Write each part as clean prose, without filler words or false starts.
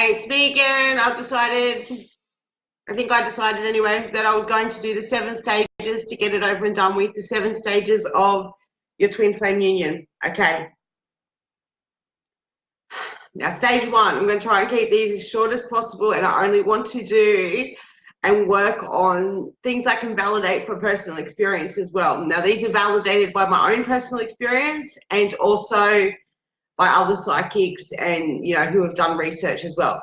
Hey, it's me again. I decided anyway, that I was going to do the 7 stages to get it over and done with, the 7 stages of your twin flame union. Okay. Now, stage one, I'm going to try and keep these as short as possible, and I only want to do and work on things I can validate for personal experience as well. Now, these are validated by my own personal experience and also by other psychics and, who have done research as well.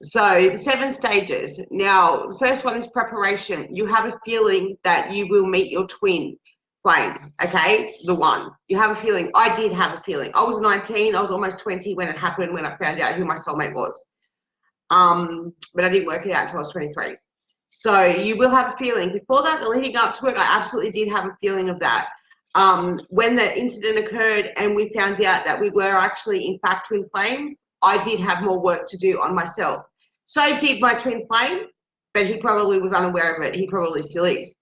So the 7 stages. Now, the first one is preparation. You have a feeling that you will meet your twin flame, okay? The one. You have a feeling. I did have a feeling. I was 19. I was almost 20 when it happened, when I found out who my soulmate was. But I didn't work it out until I was 23. So you will have a feeling. Before that, the leading up to it, I absolutely did have a feeling of that. When the incident occurred and we found out that we were actually, in fact, twin flames, I did have more work to do on myself. So did my twin flame, but he probably was unaware of it. He probably still is.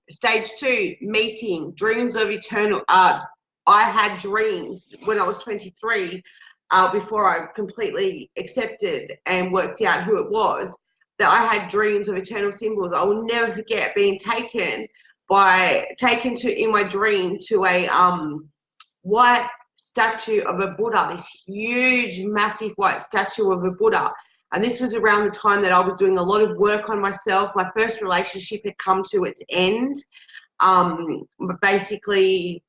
Stage two, meeting, dreams of eternal. I had dreams when I was 23, before I completely accepted and worked out who it was, that I had dreams of eternal symbols. I will never forget being taken in my dream to a white statue of a Buddha, this huge, massive white statue of a Buddha. And this was around the time that I was doing a lot of work on myself. My first relationship had come to its end. But basically,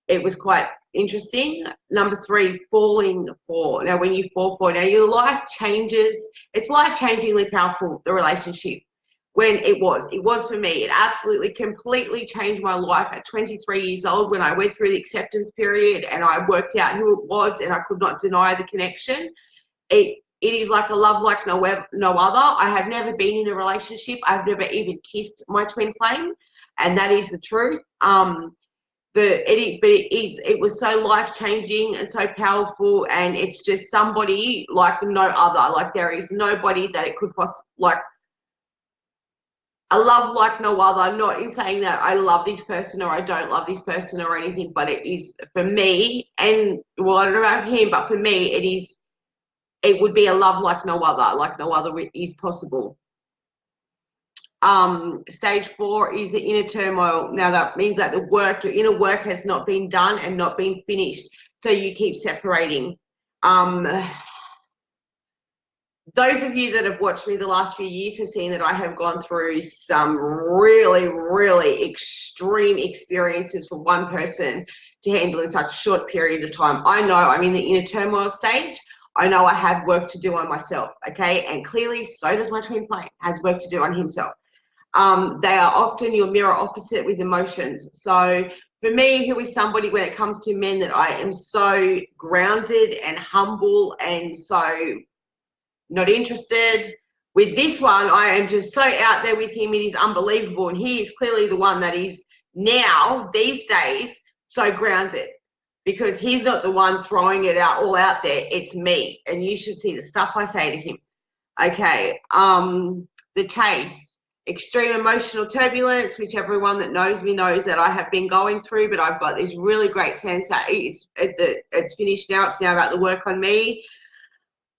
it was quite interesting. Number three, falling for. Now, when you fall for, now your life changes. It's life-changingly powerful, the relationship. When it was for me. It absolutely, completely changed my life at 23 years old when I went through the acceptance period and I worked out who it was and I could not deny the connection. It is like a love like no other. I have never been in a relationship. I've never even kissed my twin flame, and that is the truth. It was so life-changing and so powerful, and it's just somebody like no other. Like there is nobody that it could possibly, like, a love like no other. Not in saying that I love this person or I don't love this person or anything, but it is for me, and well, I don't know about him, but for me, it would be a love like no other is possible. Stage four is the inner turmoil. Now that means that your inner work has not been done and not been finished, so you keep separating. Those of you that have watched me the last few years have seen that I have gone through some really, really extreme experiences for one person to handle in such a short period of time. I know I'm in the inner turmoil stage. I know I have work to do on myself, okay? And clearly, so does my twin flame, has work to do on himself. They are often your mirror opposite with emotions. So for me, who is somebody when it comes to men, that I am so grounded and humble and so not interested. With this one, I am just so out there with him. It is unbelievable. And he is clearly the one that is now, these days, so grounded, because he's not the one throwing it all out there. It's me. And you should see the stuff I say to him. Okay. The chase, extreme emotional turbulence, which everyone that knows me knows that I have been going through, but I've got this really great sense that it's finished now. It's now about the work on me.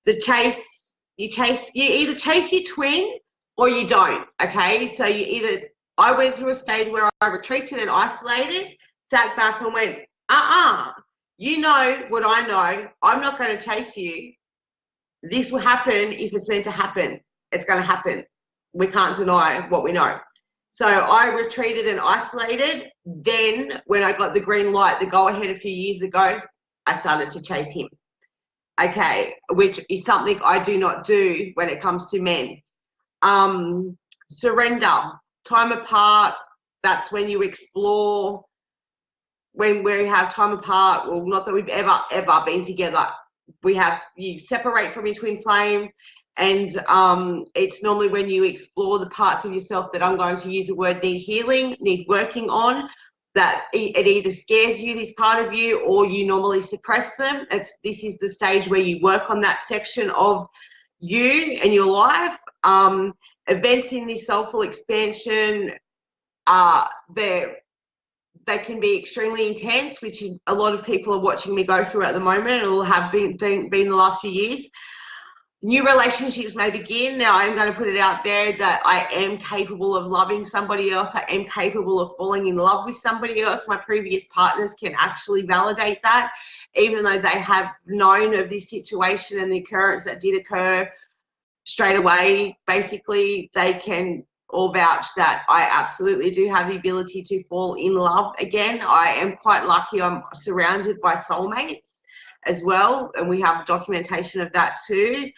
The chase, you either chase your twin or you don't, okay? So I went through a stage where I retreated and isolated, sat back and went, you know what I know. I'm not going to chase you. This will happen if it's meant to happen. It's going to happen. We can't deny what we know. So I retreated and isolated. Then when I got the green light, the go ahead a few years ago, I started to chase him. Okay, which is something I do not do when it comes to men. Surrender, time apart, that's when you explore. When we have time apart, well, not that we've ever been together, you separate from your twin flame, and it's normally when you explore the parts of yourself that I'm going to use the word need healing, need working on, that it either scares you, this part of you, or you normally suppress them. This is the stage where you work on that section of you and your life. Events in this soulful expansion, they can be extremely intense, which a lot of people are watching me go through at the moment, or have been the last few years. new relationships may begin. Now, I'm going to put it out there that I am capable of loving somebody else. I am capable of falling in love with somebody else. My previous partners can actually validate that, even though they have known of this situation and the occurrence that did occur straight away. Basically, they can all vouch that I absolutely do have the ability to fall in love again. I am quite lucky. I'm surrounded by soulmates as well, and we have documentation of that too.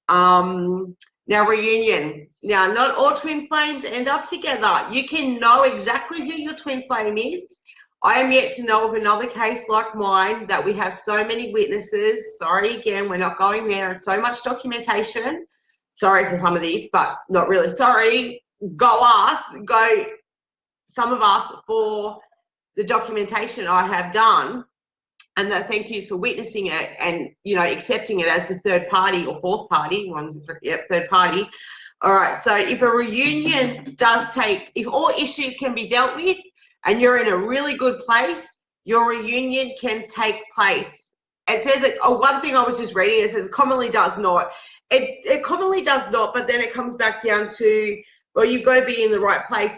Now, reunion. Now, not all twin flames end up together. You can know exactly who your twin flame is. I am yet to know of another case like mine that we have so many witnesses. Sorry, again, we're not going there, and so much documentation. Sorry for some of these, but not really sorry. Go some of us for the documentation I have done, and the thank yous for witnessing it and, you know, accepting it as the third party or fourth party, third party. All right, so if a reunion if all issues can be dealt with and you're in a really good place, your reunion can take place. It says that, one thing I was just reading, it says commonly does not. It commonly does not, but then it comes back down to, well, you've got to be in the right place.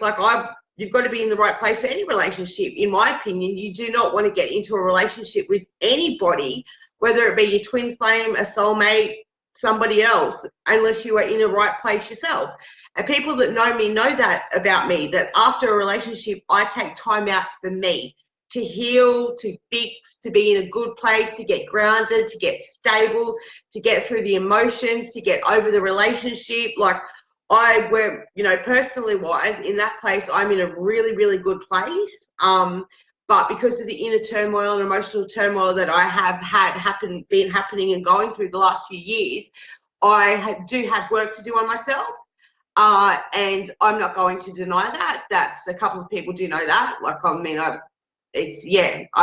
You've got to be in the right place for any relationship. In my opinion, you do not want to get into a relationship with anybody, whether it be your twin flame, a soulmate, somebody else, unless you are in the right place yourself. And people that know me know that about me, that after a relationship, I take time out for me to heal, to fix, to be in a good place, to get grounded, to get stable, to get through the emotions, to get over the relationship. Like, I were, you know, personally wise, in that place, I'm in a really, really good place. But because of the inner turmoil and emotional turmoil that I have been happening and going through the last few years, I do have work to do on myself. And I'm not going to deny that. That's, a couple of people do know that. Like, I mean, I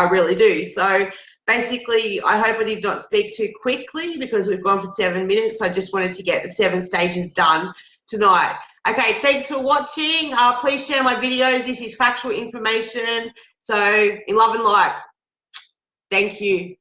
really do. So basically, I hope I did not speak too quickly because we've gone for 7 minutes. I just wanted to get the 7 stages done tonight. Okay, thanks for watching. Please share my videos. This is factual information. So, in love and light. Thank you.